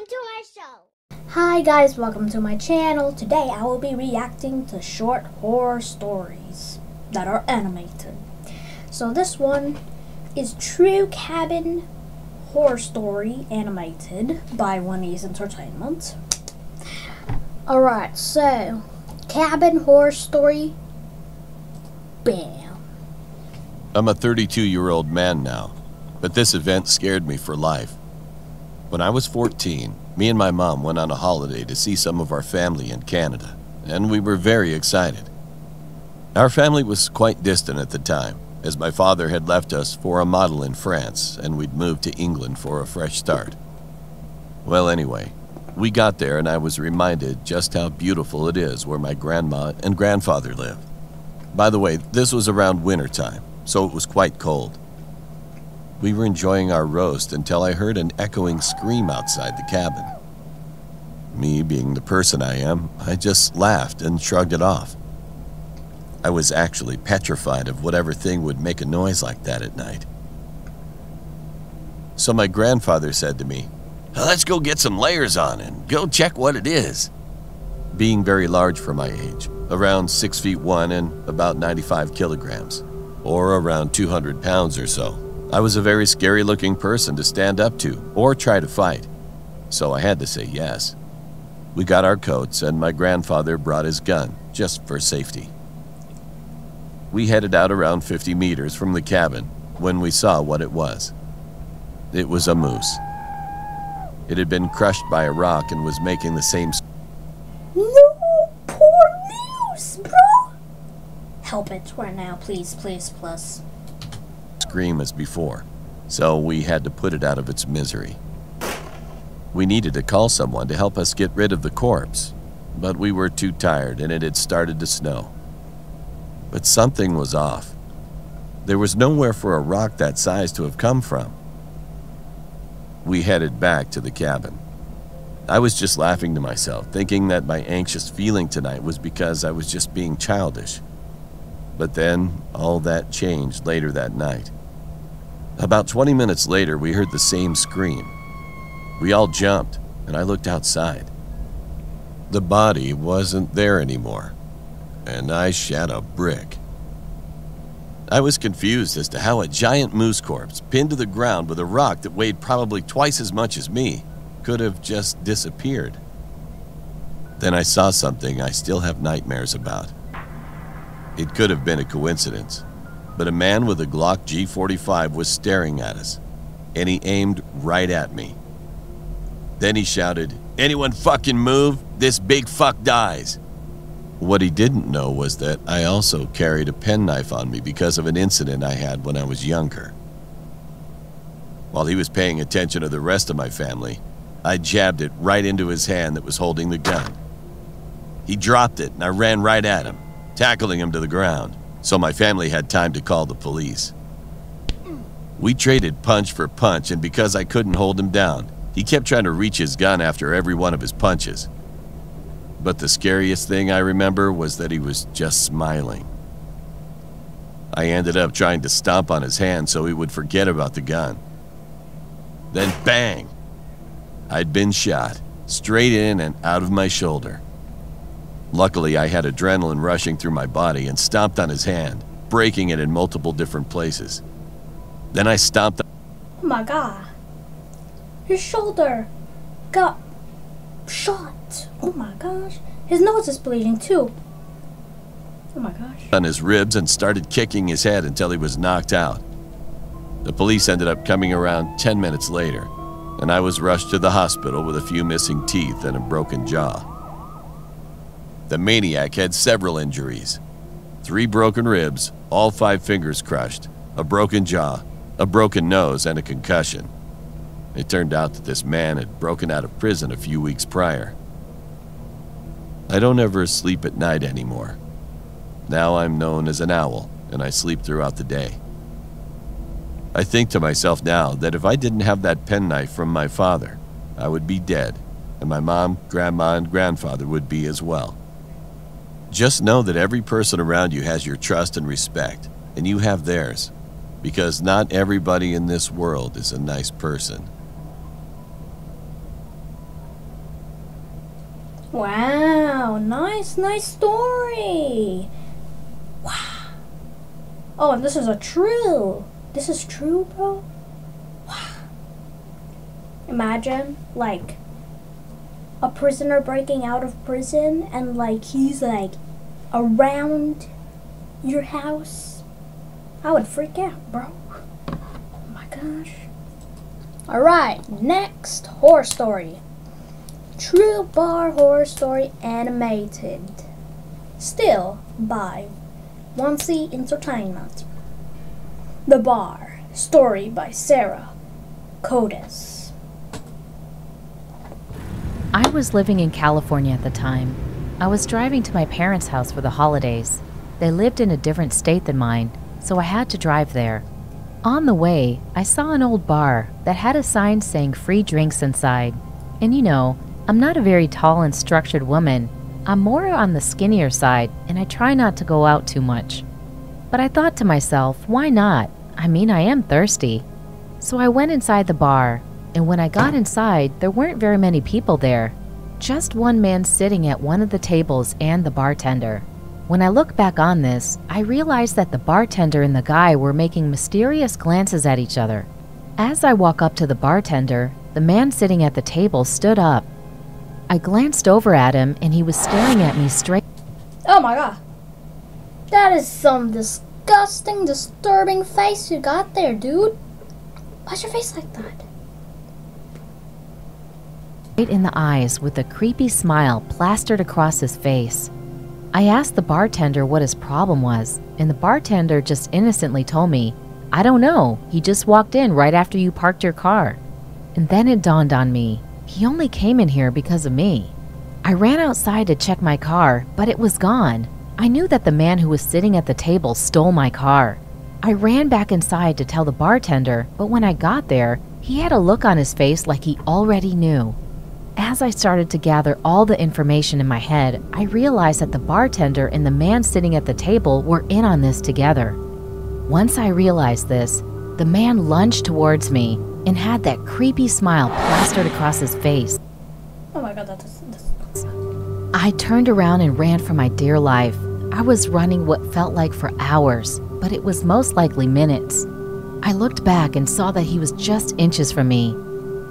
Welcome to my show. Hi guys, welcome to my channel. Today I will be reacting to short horror stories that are animated. So this one is True Cabin Horror Story animated by Winnie's Entertainment. Alright, so Cabin Horror Story. Bam. I'm a 32-year-old man now, but this event scared me for life. When I was 14, me and my mom went on a holiday to see some of our family in Canada, and we were very excited. Our family was quite distant at the time, as my father had left us for a model in France, and we'd moved to England for a fresh start. Well, anyway, we got there and I was reminded just how beautiful it is where my grandma and grandfather lived. By the way, this was around winter time, so it was quite cold. We were enjoying our roast until I heard an echoing scream outside the cabin. Me, being the person I am, I just laughed and shrugged it off. I was actually petrified of whatever thing would make a noise like that at night. So my grandfather said to me, "Let's go get some layers on and go check what it is." Being very large for my age, around 6'1" and about 95 kilograms, or around 200 pounds or so, I was a very scary-looking person to stand up to or try to fight, so I had to say yes. We got our coats and my grandfather brought his gun, just for safety. We headed out around 50 meters from the cabin when we saw what it was. It was a moose. It had been crushed by a rock and was making the same No, poor moose, bro. Help it right now, please, please, please. Scream as before, so we had to put it out of its misery. We needed to call someone to help us get rid of the corpse, but we were too tired and it had started to snow. But something was off. There was nowhere for a rock that size to have come from. We headed back to the cabin. I was just laughing to myself, thinking that my anxious feeling tonight was because I was just being childish. But then, all that changed later that night. About 20 minutes later, we heard the same scream. We all jumped, and I looked outside. The body wasn't there anymore, and I shat a brick. I was confused as to how a giant moose corpse, pinned to the ground with a rock that weighed probably twice as much as me, could have just disappeared. Then I saw something I still have nightmares about. It could have been a coincidence, but a man with a Glock G45 was staring at us, and he aimed right at me. Then he shouted, "Anyone fucking move? This big fuck dies." What he didn't know was that I also carried a penknife on me because of an incident I had when I was younger. While he was paying attention to the rest of my family, I jabbed it right into his hand that was holding the gun. He dropped it and I ran right at him, tackling him to the ground, so my family had time to call the police. We traded punch for punch, and because I couldn't hold him down, he kept trying to reach his gun after every one of his punches. But the scariest thing I remember was that he was just smiling. I ended up trying to stomp on his hand so he would forget about the gun. Then bang! I'd been shot, straight in and out of my shoulder. Luckily, I had adrenaline rushing through my body and stomped on his hand, breaking it in multiple different places. Then I stomped. Oh my god. His shoulder got shot. Oh my gosh. His nose is bleeding too. Oh my gosh. On his ribs and started kicking his head until he was knocked out. The police ended up coming around 10 minutes later, and I was rushed to the hospital with a few missing teeth and a broken jaw. The maniac had several injuries: 3 broken ribs, all 5 fingers crushed, a broken jaw, a broken nose, and a concussion. It turned out that this man had broken out of prison a few weeks prior. I don't ever sleep at night anymore. Now I'm known as an owl, and I sleep throughout the day. I think to myself now that if I didn't have that penknife from my father, I would be dead, and my mom, grandma, and grandfather would be as well. Just know that every person around you has your trust and respect, and you have theirs, because not everybody in this world is a nice person. Wow, nice story. Wow. Oh, and this is true, bro? Wow. Imagine, like, a prisoner breaking out of prison and, like, he's, like, around your house. I would freak out, bro. Oh my gosh. Alright, next horror story. True bar horror story animated. Still by Onesie Entertainment. The Bar, story by Sarah Codes. I was living in California at the time. I was driving to my parents' house for the holidays. They lived in a different state than mine, so I had to drive there. On the way, I saw an old bar that had a sign saying free drinks inside. And you know, I'm not a very tall and structured woman. I'm more on the skinnier side, and I try not to go out too much. But I thought to myself, why not? I mean, I am thirsty. So I went inside the bar, and when I got inside, there weren't very many people there. Just one man sitting at one of the tables and the bartender. When I look back on this, I realized that the bartender and the guy were making mysterious glances at each other. As I walk up to the bartender, the man sitting at the table stood up. I glanced over at him and he was staring at me straight. Oh my god. That is some disgusting, disturbing face you got there, dude. Why's your face like that? Right in the eyes with a creepy smile plastered across his face. I asked the bartender what his problem was, and the bartender just innocently told me, I don't know, he just walked in right after you parked your car. And then it dawned on me, he only came in here because of me. I ran outside to check my car, but it was gone. I knew that the man who was sitting at the table stole my car. I ran back inside to tell the bartender, but when I got there, he had a look on his face like he already knew. As I started to gather all the information in my head, I realized that the bartender and the man sitting at the table were in on this together. Once I realized this, the man lunged towards me and had that creepy smile plastered across his face. Oh my god, that's I turned around and ran for my dear life. I was running what felt like for hours, but it was most likely minutes. I looked back and saw that he was just inches from me.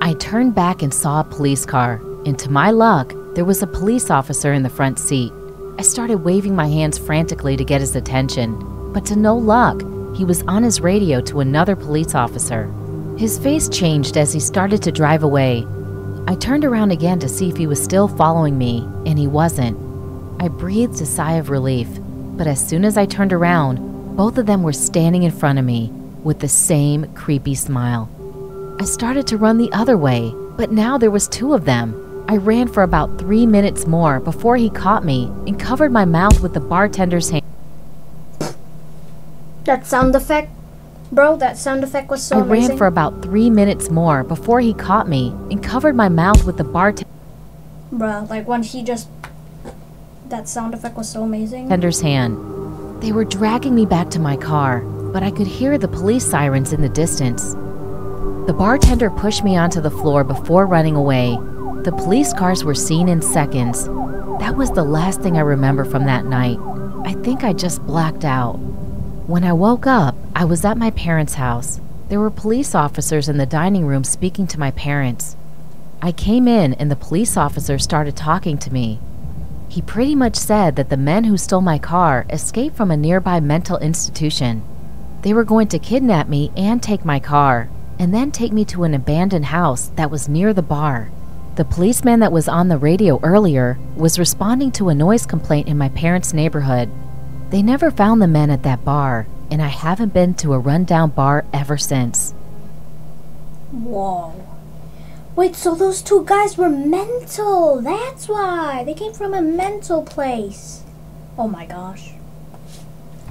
I turned back and saw a police car, and to my luck, there was a police officer in the front seat. I started waving my hands frantically to get his attention, but to no luck, he was on his radio to another police officer. His face changed as he started to drive away. I turned around again to see if he was still following me, and he wasn't. I breathed a sigh of relief, but as soon as I turned around, both of them were standing in front of me with the same creepy smile. I started to run the other way, but now there was two of them. I ran for about 3 minutes more before he caught me and covered my mouth with the bartender's hand. that sound effect, bro. That sound effect was so amazing. I ran for about 3 minutes more before he caught me and covered my mouth with the Bruh, like when he just... That sound effect was so amazing. bartender's hand. They were dragging me back to my car, but I could hear the police sirens in the distance. The bartender pushed me onto the floor before running away. The police cars were seen in seconds. That was the last thing I remember from that night. I think I just blacked out. When I woke up, I was at my parents' house. There were police officers in the dining room speaking to my parents. I came in and the police officer started talking to me. He pretty much said that the men who stole my car escaped from a nearby mental institution. They were going to kidnap me and take my car, and then take me to an abandoned house that was near the bar. The policeman that was on the radio earlier was responding to a noise complaint in my parents' neighborhood. They never found the men at that bar, and I haven't been to a rundown bar ever since. Whoa. Wait, so those two guys were mental. That's why. They came from a mental place. Oh my gosh.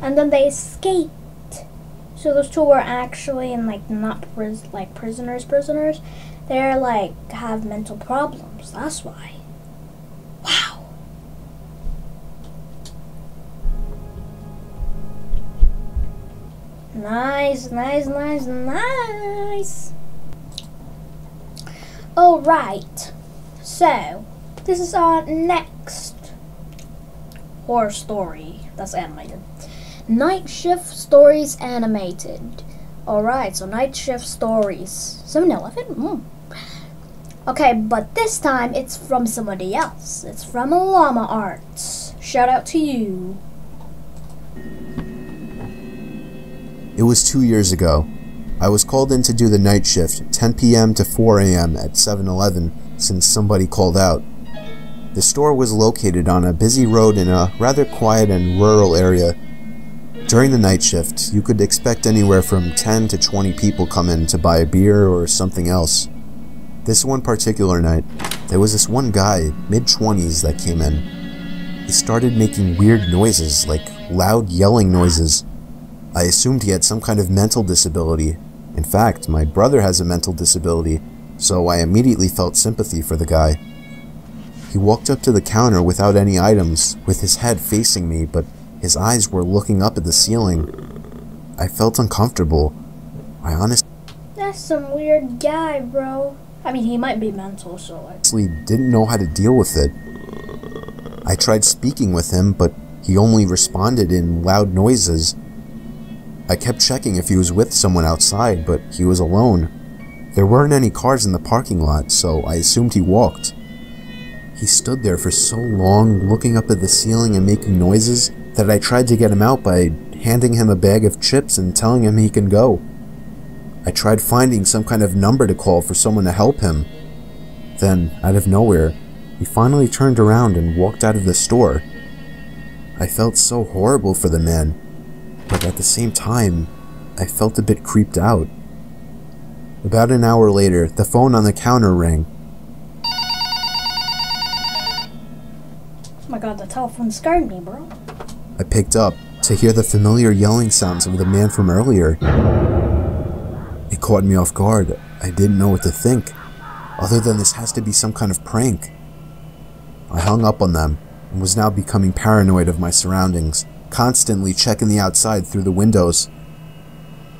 And then they escaped. So those two were actually in not prisoners. They're have mental problems. That's why. Wow. Nice. Alright. So, this is our next horror story that's animated. Night Shift Stories Animated. Alright, so Night Shift Stories. 7-Eleven? Okay, but this time it's from somebody else. It's from Llama Arts. Shout out to you. It was 2 years ago. I was called in to do the night shift, 10 p.m. to 4 a.m. at 7-Eleven, since somebody called out. The store was located on a busy road in a rather quiet and rural area. During the night shift, you could expect anywhere from 10 to 20 people come in to buy a beer or something else. This one particular night, there was this one guy, mid-20s, that came in. He started making weird noises, like loud yelling noises. I assumed he had some kind of mental disability. In fact, my brother has a mental disability, so I immediately felt sympathy for the guy. He walked up to the counter without any items, with his head facing me, but his eyes were looking up at the ceiling. I felt uncomfortable. I honestly That's some weird guy, bro. I mean, he might be mental, so like... didn't know how to deal with it. I tried speaking with him, but he only responded in loud noises. I kept checking if he was with someone outside, but he was alone. There weren't any cars in the parking lot, so I assumed he walked. He stood there for so long, looking up at the ceiling and making noises, that I tried to get him out by handing him a bag of chips and telling him he can go. I tried finding some kind of number to call for someone to help him. Then, out of nowhere, he finally turned around and walked out of the store. I felt so horrible for the man, but at the same time, I felt a bit creeped out. About an hour later, the phone on the counter rang. Oh my god, the telephone scared me, bro. I picked up to hear the familiar yelling sounds of the man from earlier. It caught me off guard. I didn't know what to think, other than this has to be some kind of prank. I hung up on them and was now becoming paranoid of my surroundings, constantly checking the outside through the windows.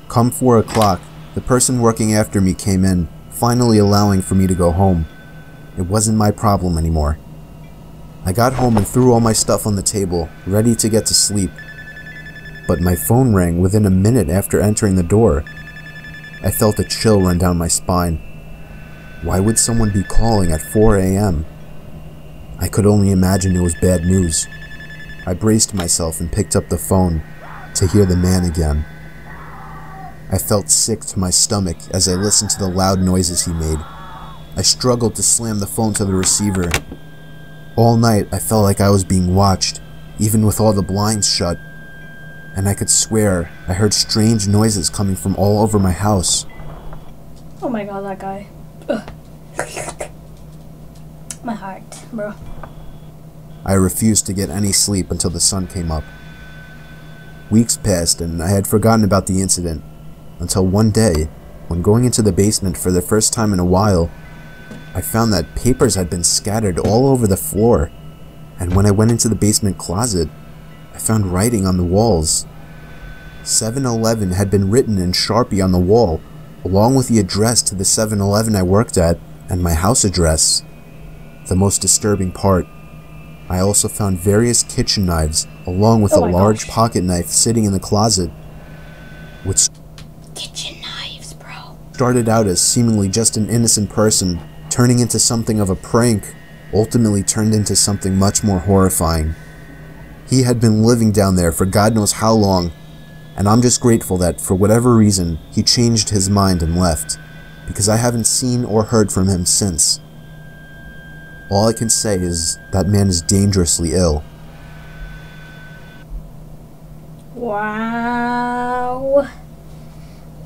Come 4 o'clock, the person working after me came in, finally allowing for me to go home. It wasn't my problem anymore. I got home and threw all my stuff on the table, ready to get to sleep. But my phone rang within a minute after entering the door. I felt a chill run down my spine. Why would someone be calling at 4 a.m.? I could only imagine it was bad news. I braced myself and picked up the phone to hear the man again. I felt sick to my stomach as I listened to the loud noises he made. I struggled to slam the phone to the receiver. All night I felt like I was being watched, even with all the blinds shut. And I could swear I heard strange noises coming from all over my house. Oh my god, that guy. Ugh. My heart, bro. I refused to get any sleep until the sun came up. Weeks passed and I had forgotten about the incident, until one day, when going into the basement for the first time in a while, I found that papers had been scattered all over the floor, and when I went into the basement closet, I found writing on the walls. 7-Eleven had been written in Sharpie on the wall, along with the address to the 7-Eleven I worked at and my house address. The most disturbing part, I also found various kitchen knives, along with a large pocket knife sitting in the closet, which Kitchen knives, bro. started out as seemingly just an innocent person, turning into something of a prank, ultimately turned into something much more horrifying. He had been living down there for God knows how long, and I'm just grateful that, for whatever reason, he changed his mind and left, because I haven't seen or heard from him since. All I can say is that man is dangerously ill. Wow.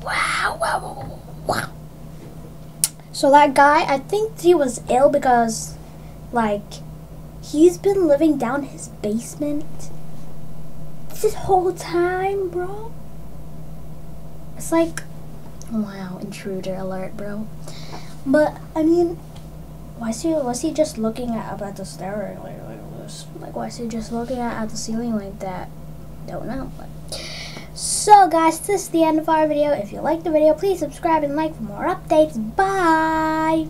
Wow. So that guy, I think he was ill because, like, he's been living down his basement this whole time, bro. It's like, wow, intruder alert, bro. But, I mean, was he just looking up at the stair like this? Like, why is he just looking at the ceiling like that? Don't know. But. So, guys, this is the end of our video. If you liked the video, please subscribe and like for more updates. Bye!